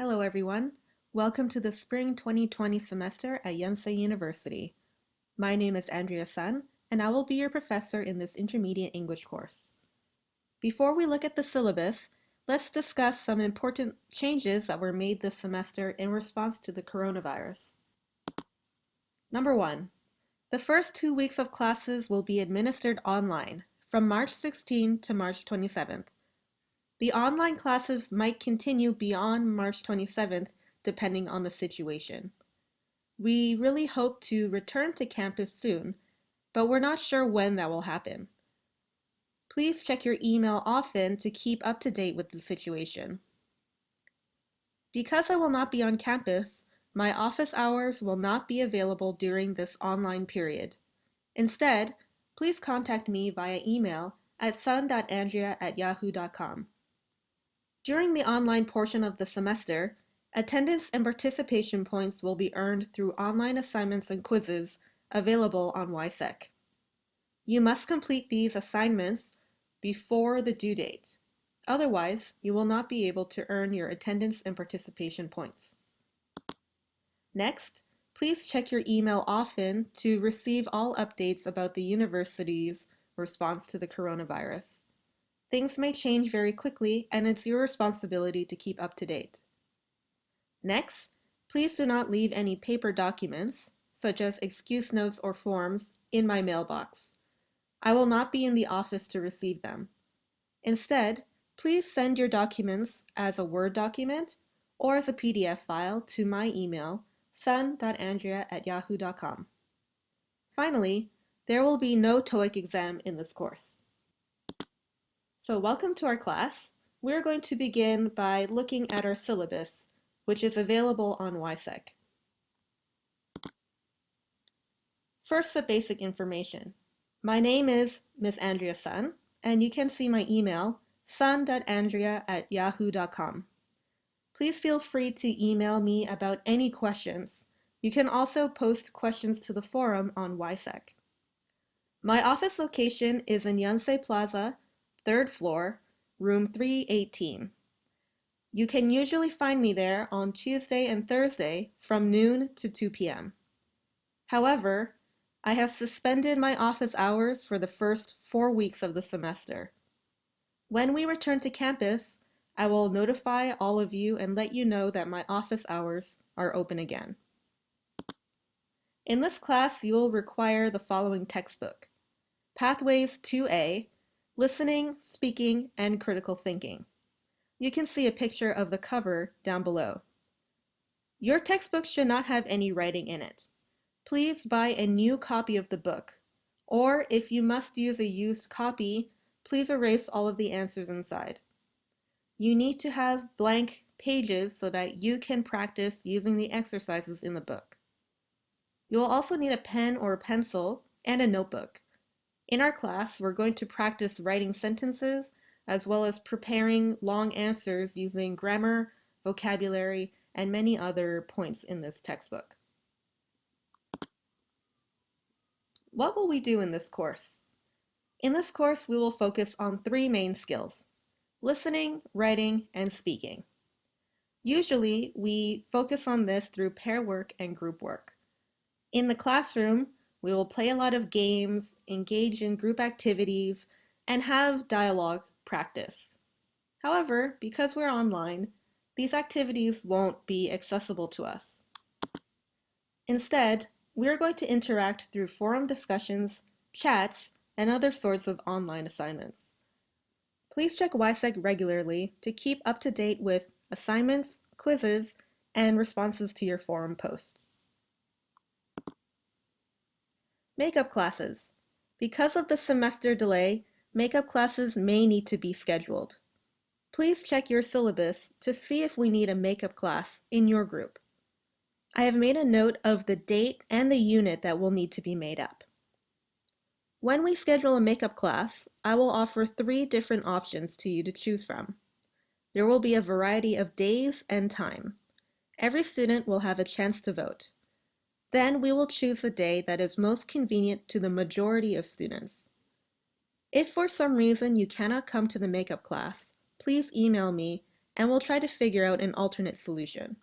Hello everyone. Welcome to the Spring 2020 semester at Yonsei University. My name is Andrea Sun, and I will be your professor in this intermediate English course. Before we look at the syllabus, let's discuss some important changes that were made this semester in response to the coronavirus. Number 1. The first 2 weeks of classes will be administered online from March 16 to March 27th. The online classes might continue beyond March 27th depending on the situation. We really hope to return to campus soon, but we're not sure when that will happen. Please check your email often to keep up to date with the situation. Because I will not be on campus, my office hours will not be available during this online period. Instead, please contact me via email at sun.andrea@yahoo.com. During the online portion of the semester, attendance and participation points will be earned through online assignments and quizzes available on YSEC. You must complete these assignments before the due date. Otherwise, you will not be able to earn your attendance and participation points. Next, please check your email often to receive all updates about the university's response to the coronavirus. Things may change very quickly, and it's your responsibility to keep up to date. Next, please do not leave any paper documents, such as excuse notes or forms, in my mailbox. I will not be in the office to receive them. Instead, please send your documents as a Word document or as a PDF file to my email, sun.andrea@yahoo.com. Finally, there will be no TOEIC exam in this course. So welcome to our class. We're going to begin by looking at our syllabus, which is available on YSEC. First, the basic information. My name is Ms. Andrea Sun, and you can see my email, sun.andrea@yahoo.com. Please feel free to email me about any questions. You can also post questions to the forum on YSEC. My office location is in Yonsei Plaza, 3rd floor, room 318. You can usually find me there on Tuesday and Thursday from noon to 2 p.m. However, I have suspended my office hours for the first 4 weeks of the semester. When we return to campus, I will notify all of you and let you know that my office hours are open again. In this class, you will require the following textbook: Pathways 2A, Listening, Speaking, and Critical Thinking. You can see a picture of the cover down below. Your textbook should not have any writing in it. Please buy a new copy of the book, or if you must use a used copy, please erase all of the answers inside. You need to have blank pages so that you can practice using the exercises in the book. You will also need a pen or a pencil and a notebook. In our class, we're going to practice writing sentences as well as preparing long answers using grammar, vocabulary, and many other points in this textbook. What will we do in this course? In this course, we will focus on 3 main skills: listening, writing, and speaking. Usually, we focus on this through pair work and group work. In the classroom, we will play a lot of games, engage in group activities, and have dialogue practice. However, because we're online, these activities won't be accessible to us. Instead, we are going to interact through forum discussions, chats, and other sorts of online assignments. Please check YSEC regularly to keep up to date with assignments, quizzes, and responses to your forum posts. Makeup classes. Because of the semester delay, makeup classes may need to be scheduled. Please check your syllabus to see if we need a makeup class in your group. I have made a note of the date and the unit that will need to be made up. When we schedule a makeup class, I will offer 3 different options to you to choose from. There will be a variety of days and time. Every student will have a chance to vote. Then we will choose the day that is most convenient to the majority of students. If for some reason you cannot come to the makeup class, please email me and we'll try to figure out an alternate solution.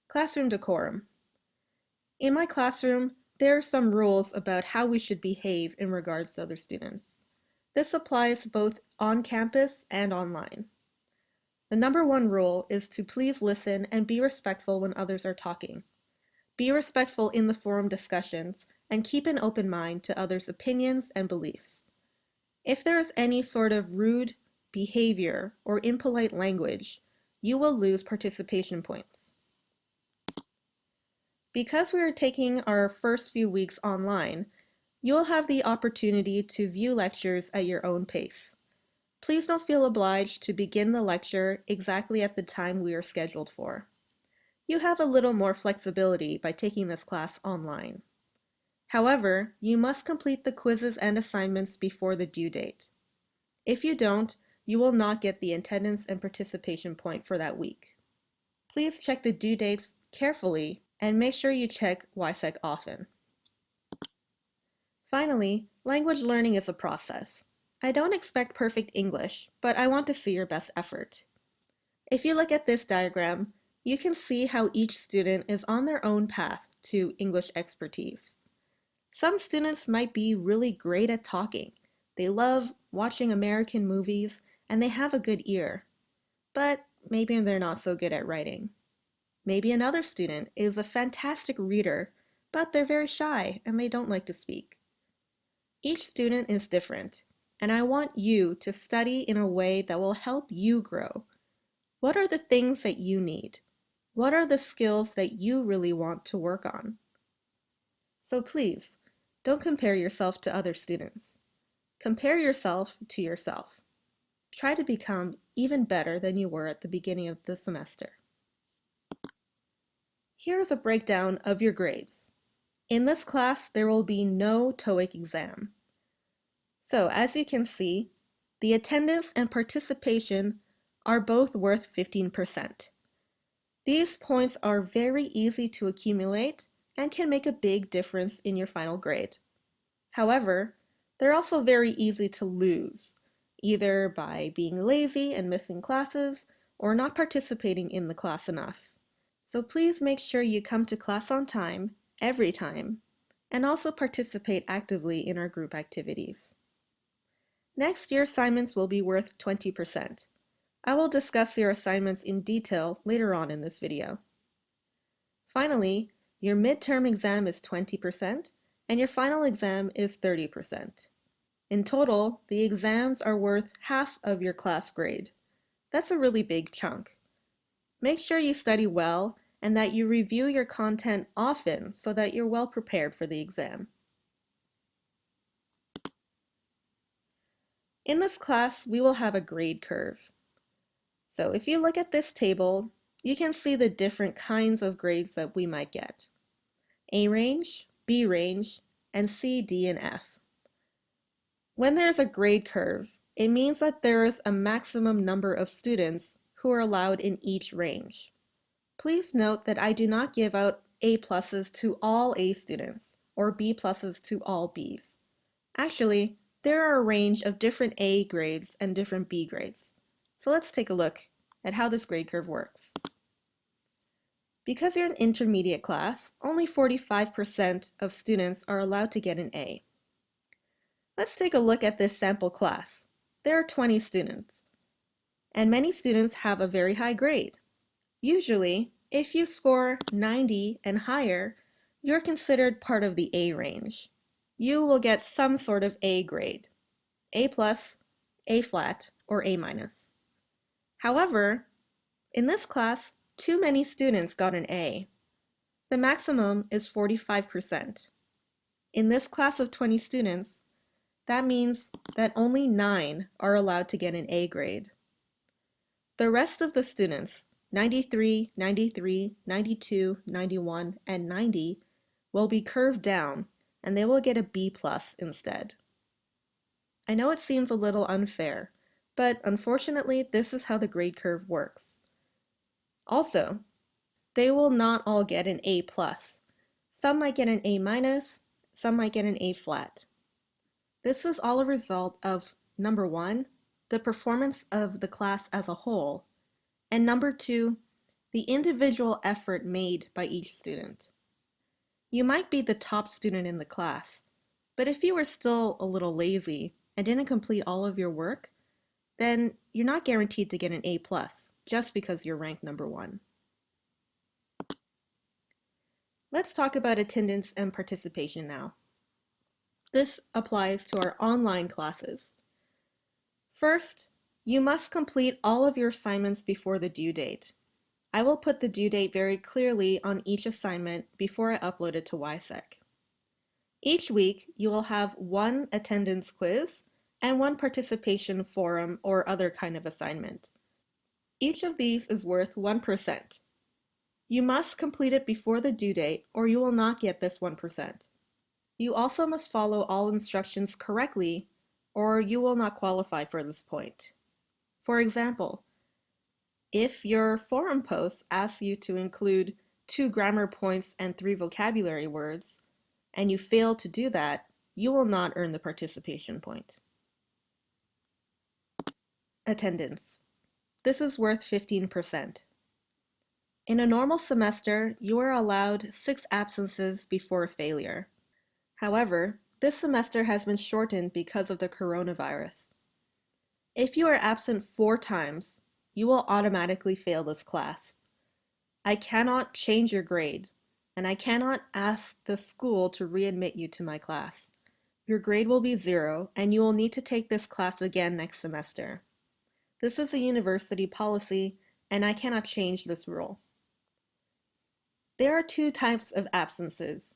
Classroom decorum. In my classroom, there are some rules about how we should behave in regards to other students. This applies both on campus and online. The number one rule is to please listen and be respectful when others are talking. Be respectful in the forum discussions and keep an open mind to others' opinions and beliefs. If there is any sort of rude behavior or impolite language, you will lose participation points. Because we are taking our first few weeks online, you will have the opportunity to view lectures at your own pace. Please don't feel obliged to begin the lecture exactly at the time we are scheduled for. You have a little more flexibility by taking this class online. However, you must complete the quizzes and assignments before the due date. If you don't, you will not get the attendance and participation point for that week. Please check the due dates carefully and make sure you check YSEC often. Finally, language learning is a process. I don't expect perfect English, but I want to see your best effort. If you look at this diagram, you can see how each student is on their own path to English expertise. Some students might be really great at talking. They love watching American movies and they have a good ear. But maybe they're not so good at writing. Maybe another student is a fantastic reader, but they're very shy and they don't like to speak. Each student is different, and I want you to study in a way that will help you grow. What are the things that you need? What are the skills that you really want to work on? So please, don't compare yourself to other students. Compare yourself to yourself. Try to become even better than you were at the beginning of the semester. Here is a breakdown of your grades. In this class, there will be no TOEIC exam. So as you can see, the attendance and participation are both worth 15%. These points are very easy to accumulate and can make a big difference in your final grade. However, they're also very easy to lose, either by being lazy and missing classes or not participating in the class enough. So please make sure you come to class on time, every time, and also participate actively in our group activities. Next, your assignments will be worth 20%. I will discuss your assignments in detail later on in this video. Finally, your midterm exam is 20% and your final exam is 30%. In total, the exams are worth half of your class grade. That's a really big chunk. Make sure you study well and that you review your content often so that you're well prepared for the exam. In this class, we will have a grade curve. So if you look at this table, you can see the different kinds of grades that we might get. A range, B range, and C, D, and F. When there's a grade curve, it means that there is a maximum number of students who are allowed in each range. Please note that I do not give out A pluses to all A students or B pluses to all Bs. Actually, there are a range of different A grades and different B grades. So let's take a look at how this grade curve works. Because you're an intermediate class, only 45% of students are allowed to get an A. Let's take a look at this sample class. There are 20 students, and many students have a very high grade. Usually, if you score 90 and higher, you're considered part of the A range. You will get some sort of A grade, A plus, A flat, or A minus. However, in this class, too many students got an A. The maximum is 45%. In this class of 20 students, that means that only 9 are allowed to get an A grade. The rest of the students, 93, 93, 92, 91, and 90, will be curved down and they will get a B plus instead. I know it seems a little unfair, but unfortunately this is how the grade curve works. Also, they will not all get an A plus. Some might get an A minus, some might get an A flat. This is all a result of number one, the performance of the class as a whole, and number 2, the individual effort made by each student. You might be the top student in the class, but if you were still a little lazy and didn't complete all of your work, then you're not guaranteed to get an A+ just because you're ranked number 1. Let's talk about attendance and participation now. This applies to our online classes. First, you must complete all of your assignments before the due date. I will put the due date very clearly on each assignment before I upload it to YSEC. Each week, you will have one attendance quiz and one participation forum or other kind of assignment. Each of these is worth 1%. You must complete it before the due date or you will not get this 1%. You also must follow all instructions correctly or you will not qualify for this point. For example, if your forum post asks you to include 2 grammar points and 3 vocabulary words, and you fail to do that, you will not earn the participation point. Attendance. This is worth 15%. In a normal semester, you are allowed 6 absences before a failure. However, this semester has been shortened because of the coronavirus. If you are absent 4 times, you will automatically fail this class. I cannot change your grade, and I cannot ask the school to readmit you to my class. Your grade will be 0, and you will need to take this class again next semester. This is a university policy, and I cannot change this rule. There are 2 types of absences.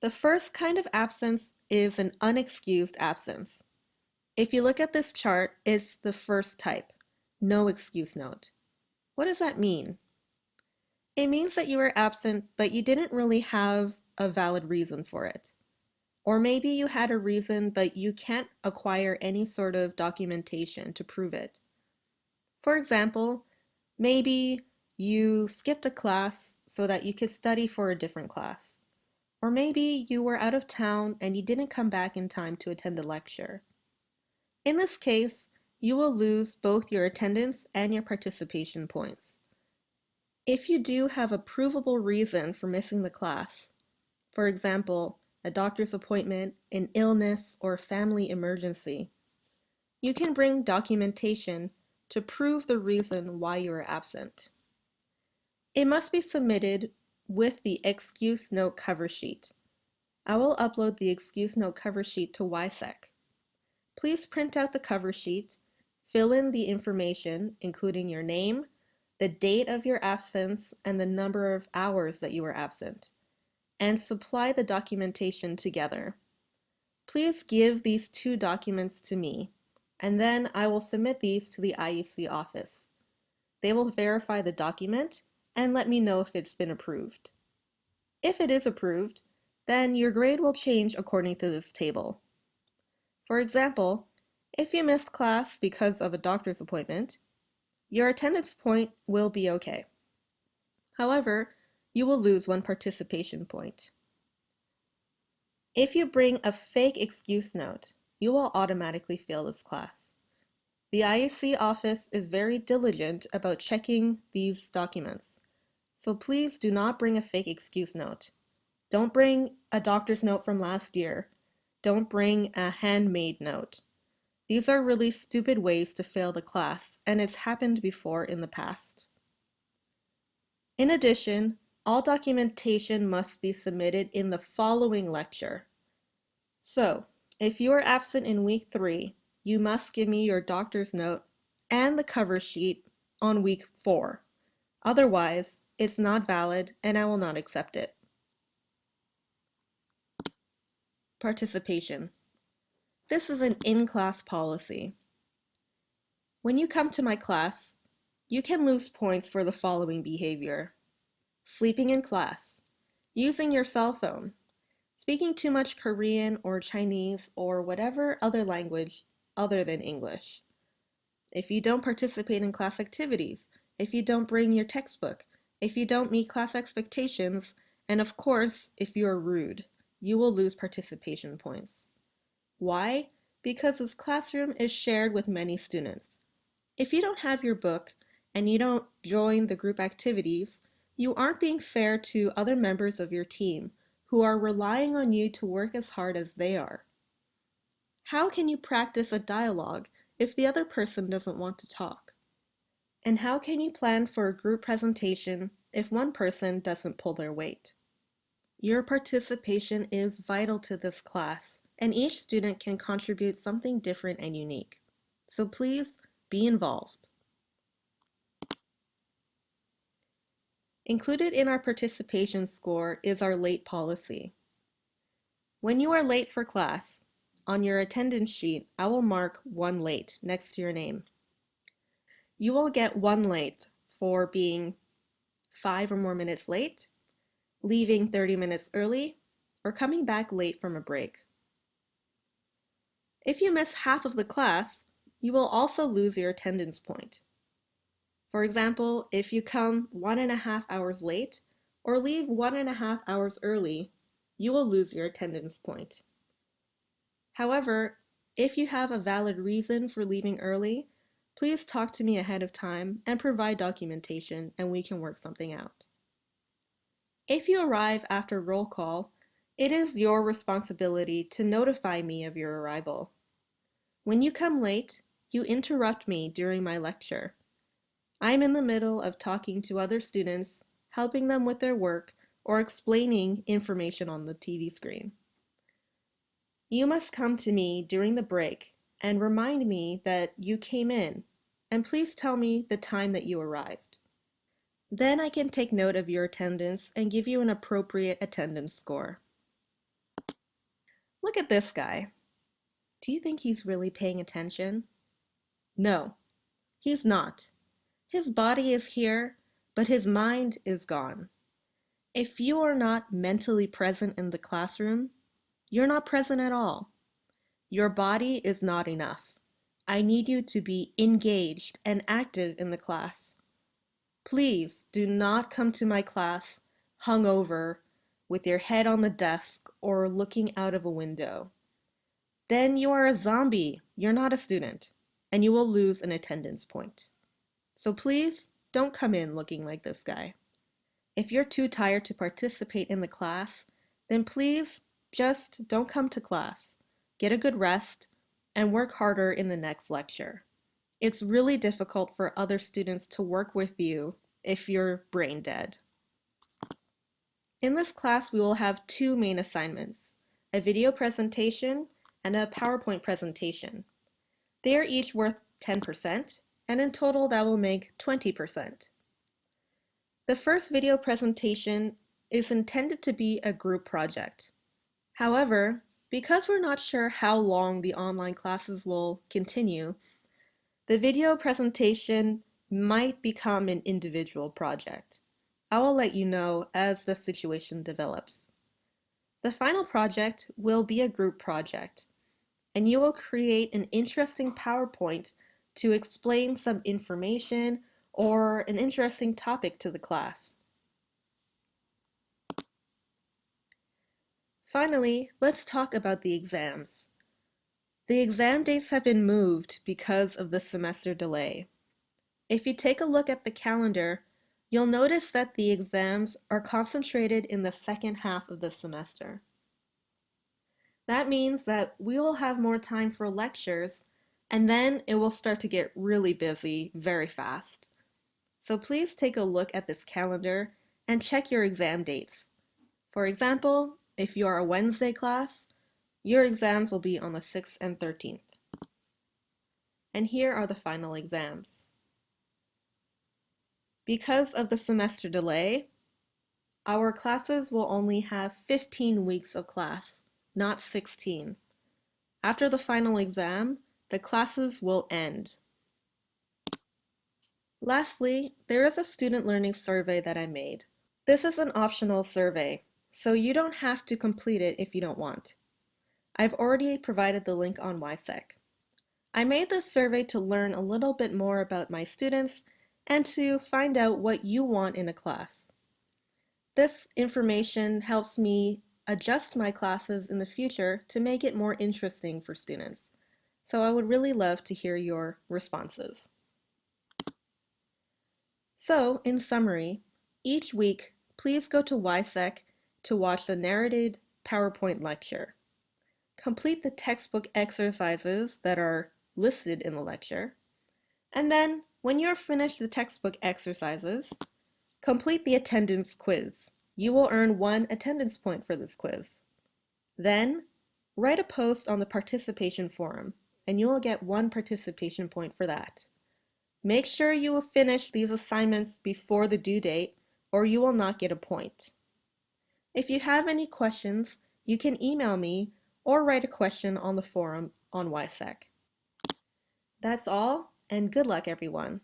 The first kind of absence is an unexcused absence. If you look at this chart, it's the first type, no excuse note. What does that mean? It means that you were absent, but you didn't really have a valid reason for it. Or maybe you had a reason, but you can't acquire any sort of documentation to prove it. For example, maybe you skipped a class so that you could study for a different class. Or maybe you were out of town and you didn't come back in time to attend a lecture. In this case, you will lose both your attendance and your participation points. If you do have a provable reason for missing the class, for example, a doctor's appointment, an illness, or family emergency, you can bring documentation to prove the reason why you are absent. It must be submitted with the excuse note cover sheet. I will upload the excuse note cover sheet to YSEC. Please print out the cover sheet, fill in the information, including your name, the date of your absence, and the number of hours that you were absent, and supply the documentation together. Please give these 2 documents to me, and then I will submit these to the IEC office. They will verify the document and let me know if it's been approved. If it is approved, then your grade will change according to this table. For example, if you missed class because of a doctor's appointment, your attendance point will be okay. However, you will lose 1 participation point. If you bring a fake excuse note, you will automatically fail this class. The IEC office is very diligent about checking these documents, so please do not bring a fake excuse note. Don't bring a doctor's note from last year. Don't bring a handmade note. These are really stupid ways to fail the class, and it's happened before in the past. In addition, all documentation must be submitted in the following lecture. So, if you are absent in week 3, you must give me your doctor's note and the cover sheet on week 4. Otherwise, it's not valid and I will not accept it. Participation. This is an in-class policy. When you come to my class, you can lose points for the following behavior: sleeping in class, using your cell phone, speaking too much Korean or Chinese or whatever other language other than English. If you don't participate in class activities, if you don't bring your textbook, if you don't meet class expectations, and of course, if you are rude, you will lose participation points. Why? because this classroom is shared with many students. If you don't have your book and you don't join the group activities, you aren't being fair to other members of your team who are relying on you to work as hard as they are. How can you practice a dialogue if the other person doesn't want to talk? And how can you plan for a group presentation if one person doesn't pull their weight? Your participation is vital to this class, and each student can contribute something different and unique. So please be involved. Included in our participation score is our late policy. When you are late for class, on your attendance sheet, I will mark 1 late next to your name. You will get 1 late for being 5 or more minutes late, leaving 30 minutes early, or coming back late from a break. If you miss half of the class, you will also lose your attendance point. For example, if you come 1.5 hours late or leave 1.5 hours early, you will lose your attendance point. However, if you have a valid reason for leaving early, please talk to me ahead of time and provide documentation, and we can work something out. If you arrive after roll call, it is your responsibility to notify me of your arrival. When you come late, you interrupt me during my lecture. I'm in the middle of talking to other students, helping them with their work, or explaining information on the TV screen. You must come to me during the break and remind me that you came in, and please tell me the time that you arrived. Then I can take note of your attendance and give you an appropriate attendance score. Look at this guy. Do you think he's really paying attention? No, he's not. His body is here, but his mind is gone. If you are not mentally present in the classroom, you're not present at all. Your body is not enough. I need you to be engaged and active in the class. Please do not come to my class hungover with your head on the desk or looking out of a window. Then you are a zombie. You're not a student, and you will lose an attendance point. So please don't come in looking like this guy. If you're too tired to participate in the class, then please just don't come to class. Get a good rest and work harder in the next lecture. It's really difficult for other students to work with you if you're brain dead. In this class, we will have 2 main assignments, a video presentation and a PowerPoint presentation. They are each worth 10%, and in total that will make 20%. The first video presentation is intended to be a group project. However, because we're not sure how long the online classes will continue, the video presentation might become an individual project. I will let you know as the situation develops. The final project will be a group project, and you will create an interesting PowerPoint to explain some information or an interesting topic to the class. Finally, let's talk about the exams. The exam dates have been moved because of the semester delay. If you take a look at the calendar, you'll notice that the exams are concentrated in the second half of the semester. That means that we will have more time for lectures, and then it will start to get really busy very fast. So please take a look at this calendar and check your exam dates. For example, if you are a Wednesday class, your exams will be on the 6th and 13th. And here are the final exams. Because of the semester delay, our classes will only have 15 weeks of class, not 16. After the final exam, the classes will end. Lastly, there is a student learning survey that I made. This is an optional survey, so you don't have to complete it if you don't want. I've already provided the link on YSEC. I made this survey to learn a little bit more about my students and to find out what you want in a class. This information helps me adjust my classes in the future to make it more interesting for students. so I would really love to hear your responses. So, in summary, each week, please go to YSEC to watch the narrated PowerPoint lecture. Complete the textbook exercises that are listed in the lecture. And then, when you're finished the textbook exercises, complete the attendance quiz. You will earn 1 attendance point for this quiz. Then, write a post on the participation forum, and you will get 1 participation point for that. Make sure you will finish these assignments before the due date, or you will not get a point. If you have any questions, you can email me or write a question on the forum on YSEC. That's all, and good luck, everyone.